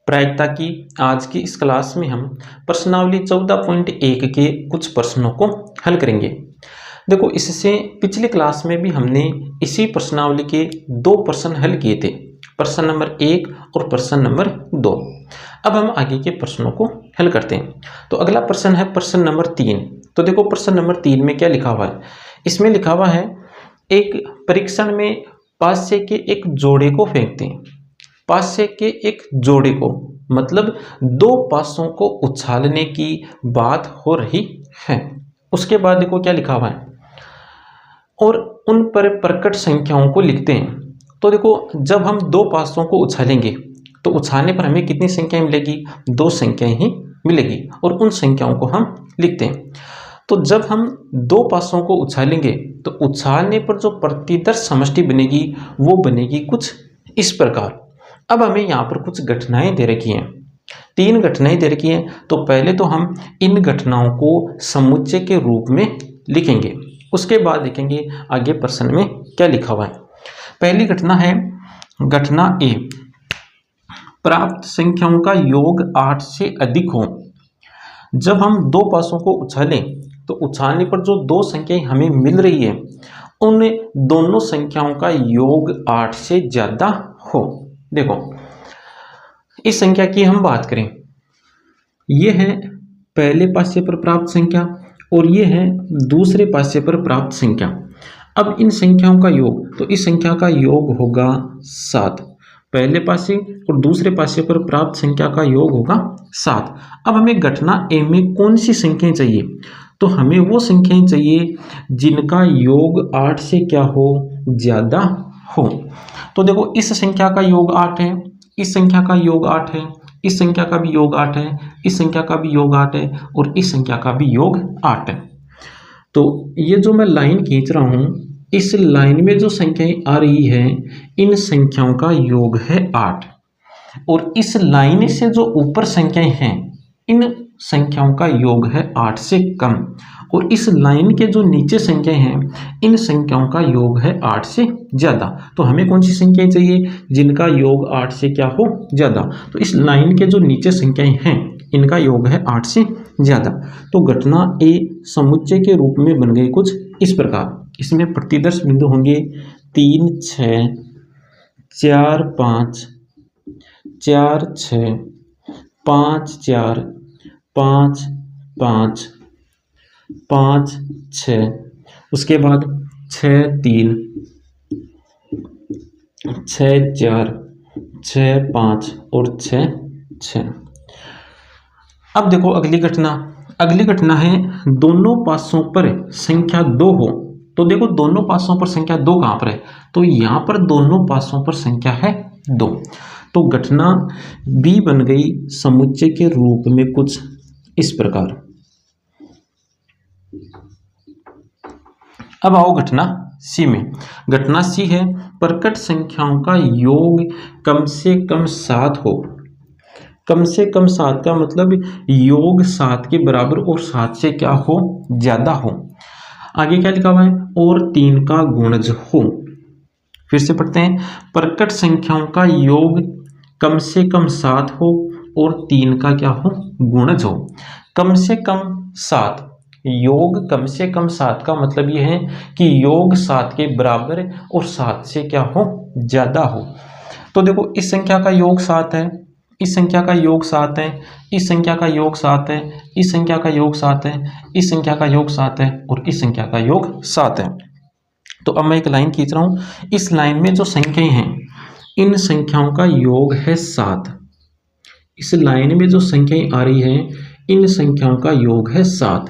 प्रायिकता की आज की इस क्लास में हम प्रश्नावली 14.1 के कुछ प्रश्नों को हल करेंगे। देखो, इससे पिछली क्लास में भी हमने इसी प्रश्नावली के दो प्रश्न हल किए थे, प्रश्न नंबर 1 और प्रश्न नंबर 2। अब हम आगे के प्रश्नों को हल करते हैं। तो अगला प्रश्न है प्रश्न नंबर 3। तो देखो, प्रश्न नंबर 3 में क्या लिखा हुआ है। इसमें लिखा हुआ है, एक परीक्षण में पासे के एक जोड़े को फेंकते हैं। पासे के एक जोड़े को मतलब दो पासों को उछालने की बात हो रही है। उसके बाद देखो क्या लिखा हुआ है, और उन पर प्रकट संख्याओं को लिखते हैं। तो देखो, जब हम दो पासों को उछालेंगे तो उछालने पर हमें कितनी संख्याएं मिलेगी? 2 संख्याएं ही मिलेगी, और उन संख्याओं को हम लिखते हैं। तो जब हम दो पासों को उछालेंगे तो उछालने पर जो प्रतिदर्श समष्टि बनेगी वो बनेगी कुछ इस प्रकार। अब हमें यहाँ पर कुछ घटनाएं दे रखी हैं, 3 घटनाएं दे रखी हैं। तो पहले तो हम इन घटनाओं को समुच्चय के रूप में लिखेंगे, उसके बाद लिखेंगे आगे प्रश्न में क्या लिखा हुआ है। पहली घटना है घटना ए, प्राप्त संख्याओं का योग 8 से अधिक हो। जब हम दो पासों को उछालें तो उछालने पर जो दो संख्याएं हमें मिल रही है उन दोनों संख्याओं का योग 8 से ज़्यादा हो। देखो, इस संख्या की हम बात करें, ये है पहले पासे पर प्राप्त संख्या और ये है दूसरे पासे पर प्राप्त संख्या। अब इन संख्याओं का योग, तो इस संख्या का योग होगा 7, पहले पासे और दूसरे पासे पर प्राप्त संख्या का योग होगा 7। अब हमें घटना ए में कौन सी संख्याएं चाहिए? तो हमें वो संख्याएं चाहिए जिनका योग 8 से क्या हो? ज़्यादा हो। तो देखो, इस संख्या का योग 8 है, इस संख्या का योग 8 है, इस संख्या का भी योग 8 है, इस संख्या का भी योग 8 है और इस संख्या का भी योग 8 है। तो ये जो मैं लाइन खींच रहा हूँ, इस लाइन में जो संख्याएं आ रही है इन संख्याओं का योग है 8, और इस लाइन से जो ऊपर संख्याएं हैं इन संख्याओं का योग है 8 से कम, और इस लाइन के जो नीचे संख्याएं हैं इन संख्याओं का योग है 8 से ज़्यादा। तो हमें कौन सी संख्याएं चाहिए जिनका योग 8 से क्या हो? ज़्यादा। तो इस लाइन के जो नीचे संख्याएं हैं इनका योग है 8 से ज़्यादा। तो घटना ए समुच्चय के रूप में बन गई कुछ इस प्रकार। इसमें प्रतिदर्श बिंदु होंगे 3, 6, 4, 5, 4, 6, 5, 4, 5, 5, 5, 6, उसके बाद 6, 3, 6, 4, 6, 5 और 6, 6। अब देखो अगली घटना है दोनों पासों पर संख्या 2 हो। तो देखो, दोनों पासों पर संख्या 2 कहाँ पर है? तो यहाँ पर दोनों पासों पर संख्या है 2। तो घटना बी बन गई समुच्चय के रूप में कुछ इस प्रकार। अब आओ घटना सी में। घटना सी है, प्रकट संख्याओं का योग कम से कम 7 हो। कम से कम 7 का मतलब योग 7 के बराबर और 7 से क्या हो? ज़्यादा हो। आगे क्या लिखा हुआ है? और 3 का गुणज हो। फिर से पढ़ते हैं, प्रकट संख्याओं का योग कम से कम 7 हो और 3 का क्या हो? गुणज हो। कम से कम 7, योग कम से कम 7 का मतलब यह है कि योग 7 के बराबर और 7 से क्या हो? ज़्यादा हो। तो देखो, इस संख्या का योग 7 है, इस संख्या का योग 7 है, इस संख्या का योग 7 है, इस संख्या का योग 7 है, इस संख्या का योग 7 है और इस संख्या का योग 7 है। तो अब मैं एक लाइन खींच रहा हूँ, इस लाइन में जो संख्याएं हैं इन संख्याओं का योग है 7। इस लाइन में जो संख्याएं आ रही हैं इन संख्याओं का योग है 7,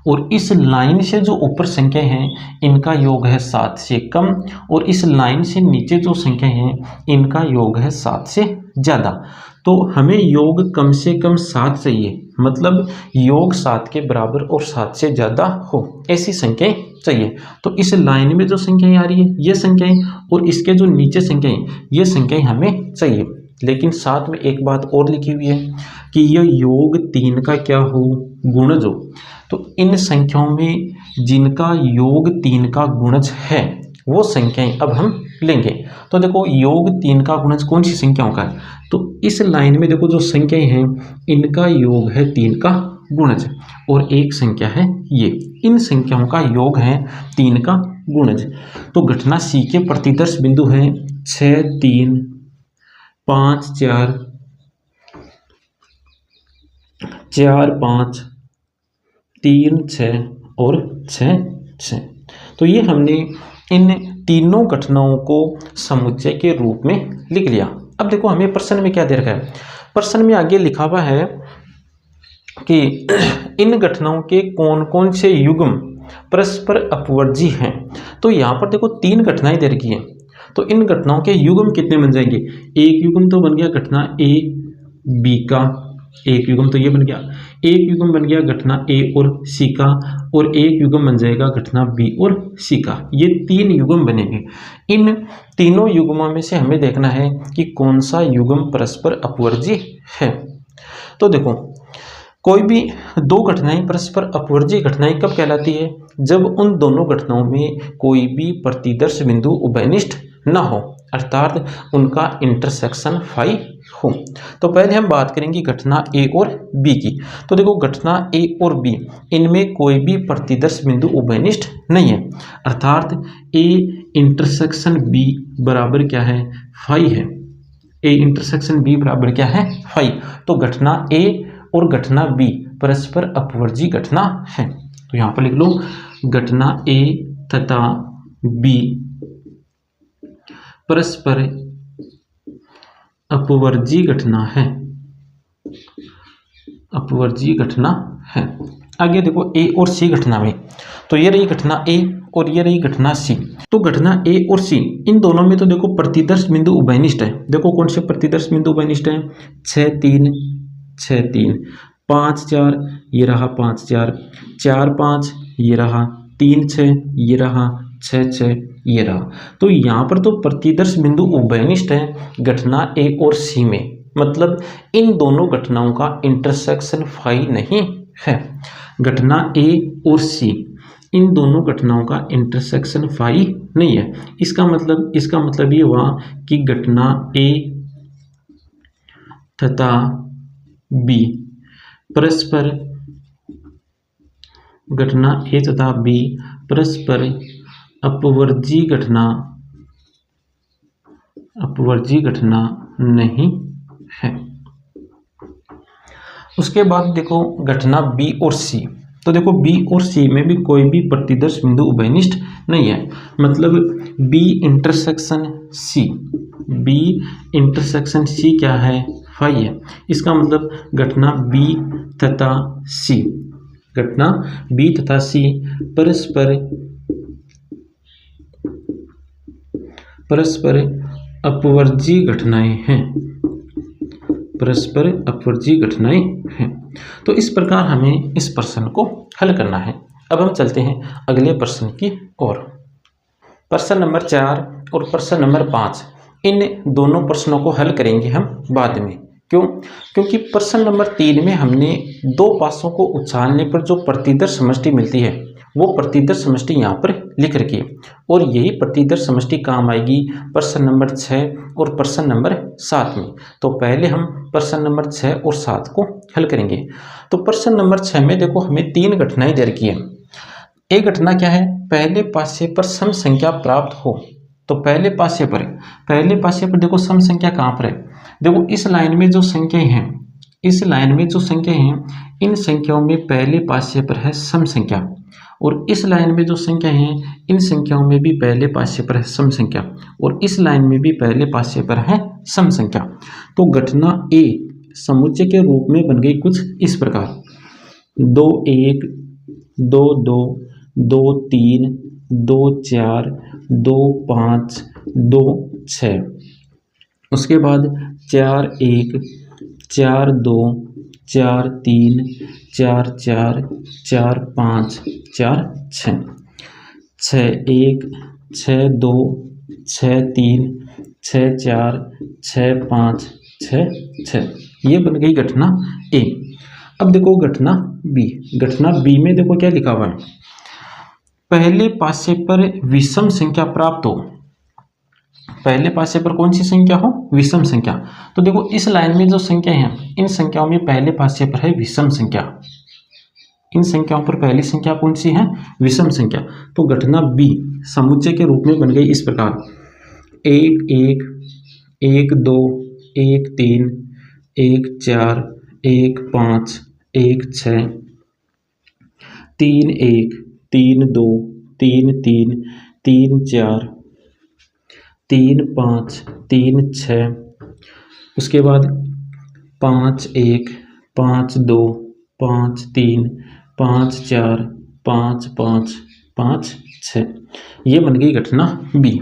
और इस लाइन से जो ऊपर संख्याएं हैं इनका योग है 7 से कम, और इस लाइन से नीचे जो संख्याएं हैं इनका योग है 7 से ज़्यादा। तो हमें योग कम से कम 7 चाहिए, मतलब योग 7 के बराबर और 7 से ज़्यादा हो, ऐसी संख्याएं चाहिए। तो इस लाइन में जो संख्याएं आ रही है ये संख्याएं, और इसके जो नीचे संख्याएं ये संख्याएं हमें चाहिए। लेकिन साथ में एक बात और लिखी हुई है कि यह योग 3 का क्या हो? गुणज हो। तो इन संख्याओं में जिनका योग 3 का गुणज है वो संख्याएं अब हम लेंगे। तो देखो, योग 3 का गुणज कौन सी संख्याओं का है? तो इस लाइन में देखो जो संख्याएं हैं इनका योग है 3 का गुणज और एक संख्या है ये, इन संख्याओं का योग है 3 का गुणज। तो घटना सी के प्रतिदर्श बिंदु हैं 6, 3, 5, 4, 4, 5, 3, 6 और 6, 6। तो ये हमने इन तीनों घटनाओं को समुच्चय के रूप में लिख लिया। अब देखो हमें प्रश्न में क्या दे रखा है, प्रश्न में आगे लिखा हुआ है कि इन घटनाओं के कौन कौन से युग्म परस्पर अपवर्जी हैं। तो यहाँ पर देखो 3 घटनाएं दे रखी हैं, तो इन घटनाओं के युग्म कितने बन जाएंगे। एक युग्म तो बन गया घटना ए बी का, एक युग्म तो ये बन गया, एक युग्म बन गया घटना ए और सी का, और एक युग्म बन जाएगा घटना बी और सी का। ये 3 युग्म बनेंगे। इन तीनों युग्मों में से हमें देखना है कि कौन सा युग्म परस्पर अपवर्जी है। तो देखो कोई भी 2 घटनाएं परस्पर अपवर्जी घटनाएं कब कहलाती है, जब उन दोनों घटनाओं में कोई भी प्रतिदर्श बिंदु उभयनिष्ठ न हो, अर्थात उनका इंटरसेक्शन फाई हो। तो पहले हम बात करेंगे घटना ए और बी की। तो देखो घटना ए और बी इनमें कोई भी प्रतिदर्श बिंदु उभयनिष्ठ नहीं है, अर्थात ए इंटरसेक्शन बी बराबर क्या है, फाई है। ए इंटरसेक्शन बी बराबर क्या है, फाई। तो घटना ए और घटना बी परस्पर अपवर्जी घटना है। तो यहाँ पर लिख लो घटना ए तथा बी परस्पर अपवर्जी घटना है, अपवर्जी घटना है। आगे देखो ए और सी घटना में, तो ये रही घटना ए और ये रही घटना सी। तो घटना ए और सी इन दोनों में तो देखो प्रतिदर्श बिंदु उभयनिष्ठ है। देखो कौन से प्रतिदर्श बिंदु उभयनिष्ठ है, 6, 3, 6, 3, 5, 4 ये रहा, 5, 4, 4, 5 ये रहा, 3, 6 ये रहा, 6, 6 ये रहा। तो यहाँ पर तो प्रतिदर्श बिंदु उभयनिष्ठ है घटना ए और सी में, मतलब इन दोनों घटनाओं का इंटरसेक्शन फाई नहीं है। घटना ए और सी इन दोनों घटनाओं का इंटरसेक्शन फाई नहीं है। इसका मतलब ये हुआ कि घटना ए तथा बी परस्पर, घटना ए तथा बी परस्पर अपवर्जी घटना नहीं है। उसके बाद देखो घटना बी और सी। तो देखो बी और सी में भी कोई भी प्रतिदर्श बिंदु उभयनिष्ठ नहीं है, मतलब B intersection C, B intersection C क्या है, फाई है। इसका मतलब घटना बी तथा सी, घटना बी तथा सी परस्पर अपवर्जी घटनाएं हैं, परस्पर अपवर्जी घटनाएं हैं। तो इस प्रकार हमें इस प्रश्न को हल करना है। अब हम चलते हैं अगले प्रश्न की ओर। प्रश्न नंबर 4 और प्रश्न नंबर 5 इन दोनों प्रश्नों को हल करेंगे हम बाद में। क्यों? क्योंकि प्रश्न नंबर 3 में हमने 2 पासों को उछालने पर जो प्रतिदर्श समष्टि मिलती है वो प्रतिदर्श समष्टि यहाँ पर लिख रखी है, और यही प्रतिदर्श समष्टि काम आएगी प्रश्न नंबर 6 और प्रश्न नंबर 7 में। तो पहले हम प्रश्न नंबर 6 और 7 को हल करेंगे। तो प्रश्न नंबर 6 में देखो हमें 3 घटनाएं दे रखी है। एक घटना क्या है, पहले पासे पर सम संख्या प्राप्त हो। तो पहले पासे पर देखो सम संख्या कहाँ पर है, देखो इस लाइन में जो संख्याएं हैं, इस लाइन में जो संख्याएं हैं इन संख्याओं में पहले पासे पर है सम संख्या, और इस लाइन में जो संख्या हैं इन संख्याओं में भी पहले पासे पर है सम संख्या, और इस लाइन में भी पहले पासे पर है सम संख्या। तो घटना ए समुच्चय के रूप में बन गई कुछ इस प्रकार, 2 1 2 2 2 3 2 4 2 5 2 6। उसके बाद 4 1 4 2 4 3 4 4 4 5 4 6 6 1 6 2 6 3 6 4 6 5 6 6। ये बन गई घटना ए। अब देखो घटना बी। घटना बी में देखो क्या लिखा हुआ है, पहले पासे पर विषम संख्या प्राप्त हो। पहले पासे पर कौन सी संख्या हो, विषम संख्या। तो देखो इस लाइन में जो संख्या है, इन संख्याओं में पहले पासे पर है विषम संख्या, इन संख्याओं पर पहली संख्या कौन सी है, विषम संख्या। तो घटना बी समुच्चय के रूप में बन गई इस प्रकार, 1 1 1 2 1 3 1 4 1 5 1 6 3 1 3 2 3 3 3 4 3 5 3 6, उसके बाद 5 1 5 2 5 3 5 4 5 5 5 6, ये बन गई घटना बी।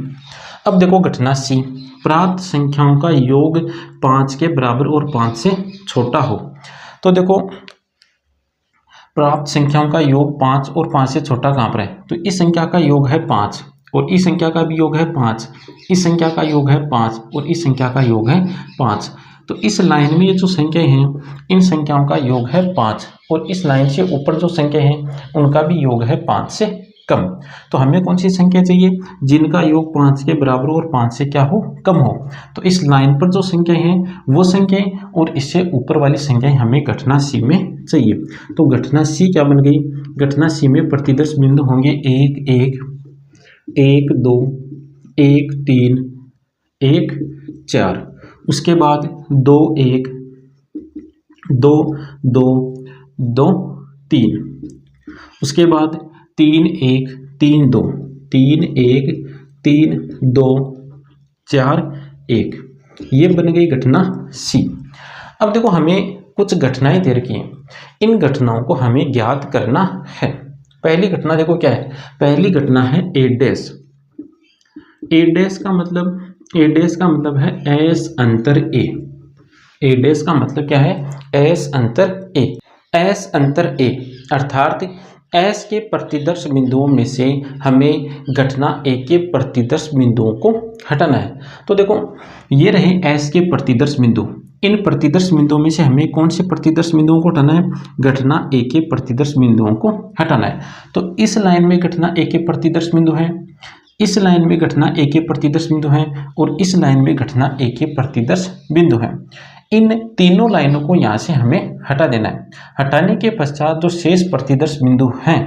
अब देखो घटना सी, प्राप्त संख्याओं का योग 5 के बराबर और 5 से छोटा हो। तो देखो प्राप्त संख्याओं का योग 5 और 5 से छोटा कहाँ पर है, तो इस संख्या का योग है 5 और इस संख्या का भी योग है 5, इस संख्या का योग है 5 और इस संख्या का योग है 5। तो इस लाइन में ये जो संख्याएं हैं, इन संख्याओं का योग है 5 और इस लाइन से ऊपर जो संख्या हैं उनका भी योग है 5 से कम। तो हमें कौन सी संख्या चाहिए, जिनका योग 5 के बराबर और 5 से क्या हो, कम हो। तो इस लाइन पर जो संख्या हैं वो संख्याएं और इससे ऊपर वाली संख्याएं हमें घटना सी में चाहिए। तो घटना सी क्या बन गई, घटना सी में प्रतिदर्श बिंदु होंगे 1 1 1 2 1 3 1 4, उसके बाद 2 1 2 2 2 3, उसके बाद 3 1 3 2 3 1 3 2 4 1, ये बन गई घटना सी। अब देखो हमें कुछ घटनाएं दे रखी हैं, इन घटनाओं को हमें ज्ञात करना है। पहली घटना देखो क्या है, पहली घटना है ए डैश। ए डैश का मतलब है एस अंतर ए। ए डैश का मतलब क्या है, एस अंतर ए। एस अंतर ए अर्थात एस के प्रतिदर्श बिंदुओं में से हमें घटना ए के प्रतिदर्श बिंदुओं को हटाना है। तो देखो ये रहे एस के प्रतिदर्श बिंदु, इन प्रतिदर्श बिंदुओं में से हमें कौन से प्रतिदर्श बिंदुओं को हटाना है, घटना ए के प्रतिदर्श बिंदुओं को हटाना है। तो इस लाइन में घटना ए के प्रतिदर्श बिंदु है, इस लाइन में घटना ए के प्रतिदर्श बिंदु है और इस लाइन में घटना ए के प्रतिदर्श बिंदु है। इन तीनों लाइनों को यहाँ से हमें हटा देना है। हटाने के पश्चात जो शेष प्रतिदर्श बिंदु हैं,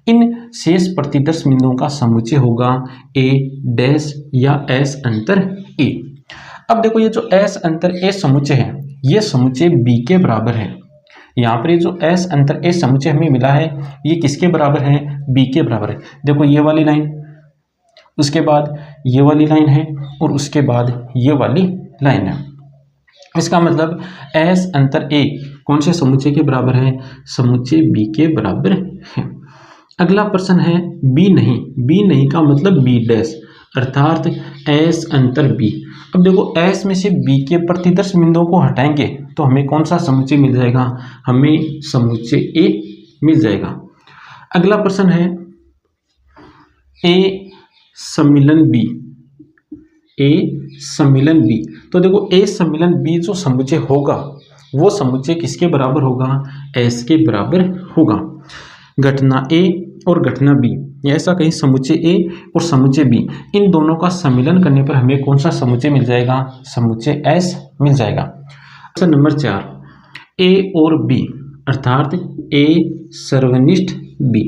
इन शेष प्रतिदर्श बिंदुओं का समुच्चय होगा ए डैश या एस अंतर ए। अब देखो ये जो एस अंतर ए समुच्चय है, ये समुच्चय बी के बराबर है। यहाँ पर ये जो एस अंतर ए समुच्चय हमें मिला है, ये किसके बराबर है, बी के बराबर है। देखो ये वाली लाइन, उसके बाद ये वाली लाइन है और उसके बाद ये वाली लाइन है। इसका मतलब एस अंतर ए कौन से समुच्चय के बराबर है, समुच्चय बी के बराबर है। अगला प्रश्न है बी नहीं। बी नहीं का मतलब बी डैश अर्थात एस अंतर बी। अब देखो एस में से बी के प्रतिदर्श बिंदुओं को हटाएंगे तो हमें कौन सा समुच्चय मिल जाएगा, हमें समुच्चय ए मिल जाएगा। अगला प्रश्न है ए सम्मिलन बी। ए सम्मिलन बी, तो देखो ए सम्मिलन बी जो समुच्चय होगा वो समुच्चय किसके बराबर होगा, एस के बराबर होगा। घटना ए और घटना बी, ऐसा कहीं समुच्चय ए और समुच्चय बी, इन दोनों का सम्मिलन करने पर हमें कौन सा समुच्चय मिल जाएगा, समुच्चय एस मिल जाएगा। प्रश्न नंबर 4, ए और बी अर्थात ए सर्वनिष्ठ बी।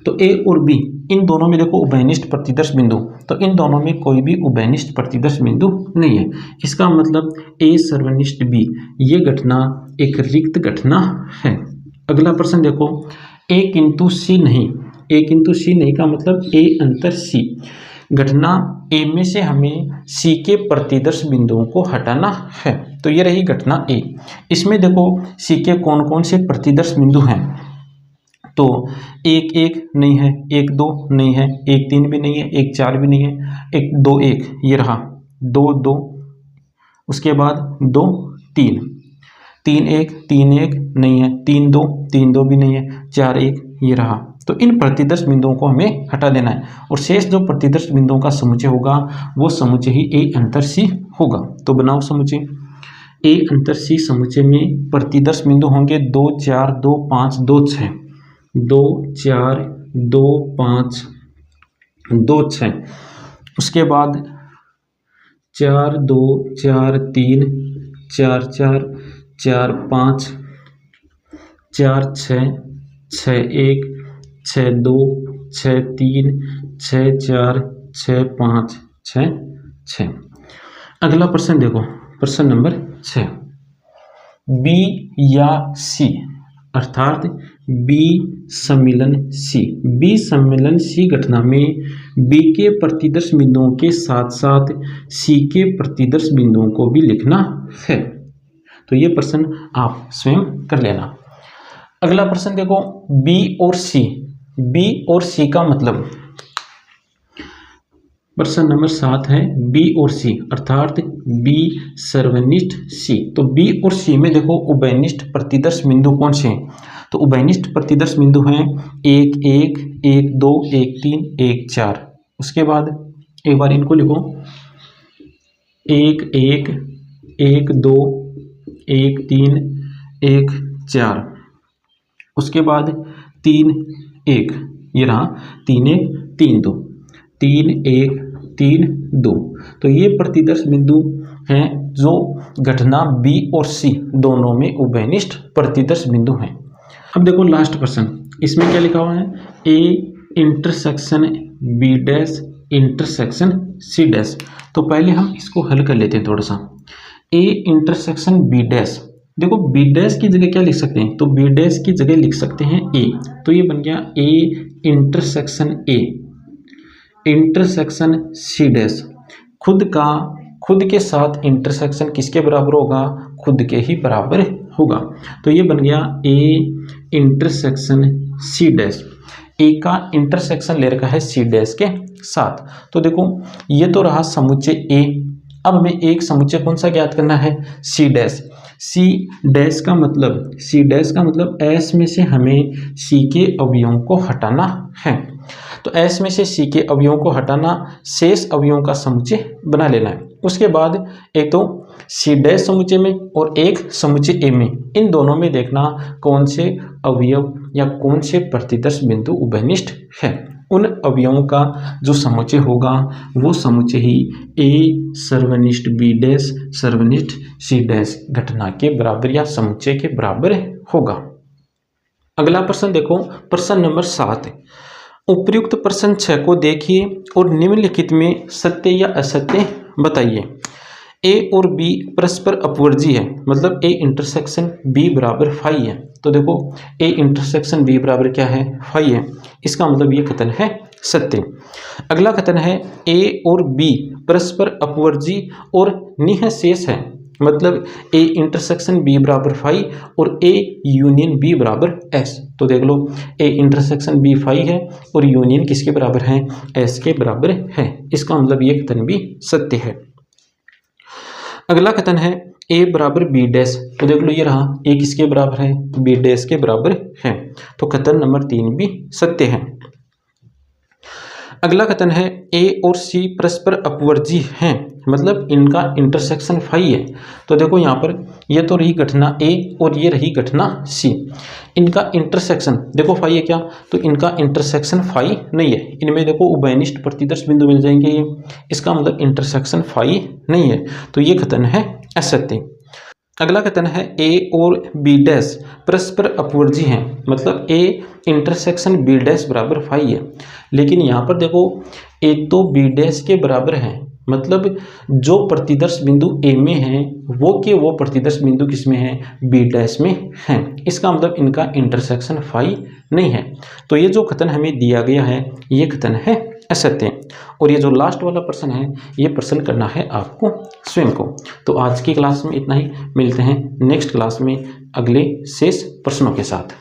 तो ए और बी इन दोनों में देखो उभयनिष्ठ प्रतिदर्श बिंदु, तो इन दोनों में कोई भी उभयनिष्ठ प्रतिदर्श बिंदु नहीं है। इसका मतलब ए सर्वनिष्ठ बी, ये घटना एक रिक्त घटना है। अगला प्रश्न देखो ए किंतु सी नहीं। ए किंतु सी नहीं का मतलब ए अंतर सी। घटना ए में से हमें सी के प्रतिदर्श बिंदुओं को हटाना है। तो ये रही घटना ए। इसमें देखो सी के कौन कौन से प्रतिदर्श बिंदु हैं, तो 1 1 नहीं है, 1 2 नहीं है, 1 3 भी नहीं है, 1 4 भी नहीं है, 1 2 1 ये रहा, 2 2, उसके बाद 2 3, 3 1 3 1 नहीं है, 3 2 3 2 भी नहीं है, 4 1 ये रहा। तो इन प्रतिदर्श बिंदुओं को हमें हटा देना है और शेष जो प्रतिदर्श बिंदुओं का समुच्चय होगा वो समुच्चय ही ए अंतर सी होगा। तो बनाओ समुच्चय ए अंतर सी। समुच्चय में प्रतिदर्श बिंदु होंगे 2 4 2 5 2 6, 2 4 2 5 2 6, उसके बाद 4 2 4 3 4 4 4 5 4 6 6 1 6 2 6 3 6 4 6 5 6 6। अगला प्रश्न देखो, प्रश्न नंबर 6, बी या सी अर्थात बी सम्मिलन सी, बी सम्मिलन सी घटना में बी के प्रतिदर्श बिंदुओं के साथ साथ सी के प्रतिदर्श बिंदुओं को भी लिखना है। तो ये प्रश्न आप स्वयं कर लेना। अगला प्रश्न देखो, बी और सी, बी और सी का मतलब, प्रश्न नंबर 7 है बी और सी अर्थात बी सर्वनिष्ठ सी। तो बी और सी में देखो उभयनिष्ठ प्रतिदर्श बिंदु कौन से हैं? तो उभयनिष्ठ प्रतिदर्श बिंदु हैं 1 1 1 2 1 3 1 4। उसके बाद एक बार इनको लिखो, 1 1 1 2 1 3 1 4। उसके बाद 3 1, ये रहा 3 1 3 2 3 1 3 2। तो ये प्रतिदर्श बिंदु हैं जो घटना बी और सी दोनों में उभयनिष्ठ प्रतिदर्श बिंदु हैं। अब देखो लास्ट प्रश्न, इसमें क्या लिखा हुआ है? A intersection B dash intersection C dash. तो पहले हम इसको हल कर लेते हैं थोड़ा सा। ए इंटरसेक्शन बी डैश, देखो बी डैश की जगह क्या लिख सकते हैं? तो बी डैश की जगह लिख सकते हैं ए। तो ये बन गया A intersection A intersection C dash. खुद के साथ इंटरसेक्शन किसके बराबर होगा? खुद के ही बराबर होगा। तो ये बन गया ए इंटरसेक्शन सी डैश। ए का इंटरसेक्शन ले रखा है सी डैश के साथ। तो देखो ये तो रहा समुच्चय ए। अब हमें एक समुच्चय कौन सा ज्ञात करना है? C dash. सी डैश का मतलब एस में से हमें सी के अवयवों को हटाना है। तो एस में से सी के अवयवों को हटाना, शेष अवयवों का समुच्चय बना लेना है। उसके बाद एक तो सी डैश समुच्चय में और एक समुच्चय ए में, इन दोनों में देखना कौन से अवयव या कौन से प्रतिदर्श बिंदु उभयनिष्ठ है। उन अवयवों का जो समुच्चय होगा वो समुच्चय ही ए सर्वनिष्ठ बी डैश सर्वनिष्ठ सी डैश घटना के बराबर या समुच्चय के बराबर होगा। अगला प्रश्न देखो, प्रश्न नंबर 7, उपर्युक्त प्रश्न 6 को देखिए और निम्नलिखित में सत्य या असत्य बताइए। ए और बी परस्पर अपवर्जी है, मतलब ए इंटरसेक्शन बी बराबर फाई है। तो देखो ए इंटरसेक्शन बी बराबर क्या है? फाई है। इसका मतलब ये कथन है सत्य। अगला कथन है ए और बी परस्पर अपवर्जी और निःशेष है, मतलब ए इंटरसेक्शन बी बराबर फाई और ए यूनियन बी बराबर एस। तो देख लो ए इंटरसेक्शन बी फाई है और यूनियन किसके बराबर है? एस के बराबर है। इसका मतलब ये कथन भी सत्य है। अगला कथन है ए बराबर बी डैश। तो देख लो ये रहा ए किसके बराबर है? बी डैश के बराबर है। तो कथन नंबर 3 भी सत्य है। अगला कथन है ए और सी परस्पर अपवर्जी हैं, मतलब इनका इंटरसेक्शन फाई है। तो देखो यहाँ पर ये तो रही घटना ए और ये रही घटना सी। इनका इंटरसेक्शन देखो फाई है क्या? तो इनका इंटरसेक्शन फाई नहीं है। इनमें देखो उभयनिष्ठ प्रतिदर्श बिंदु मिल जाएंगे ये, इसका मतलब इंटरसेक्शन फाई नहीं है। तो ये कथन है असत्य। अगला कथन है ए और बी डैश परस्पर अपवर्जी हैं, मतलब ए इंटरसेक्शन बी डैश बराबर फाई है। लेकिन यहाँ पर देखो ए तो बी डैश के बराबर है, मतलब जो प्रतिदर्श बिंदु ए में है वो प्रतिदर्श बिंदु किस में है? बी डैश में है। इसका मतलब इनका इंटरसेक्शन फाई नहीं है। तो ये जो कथन हमें दिया गया है ये कथन है असत्य। और ये जो लास्ट वाला प्रश्न है ये प्रश्न करना है आपको स्वयं को। तो आज की क्लास में इतना ही, मिलते हैं नेक्स्ट क्लास में अगले शेष प्रश्नों के साथ।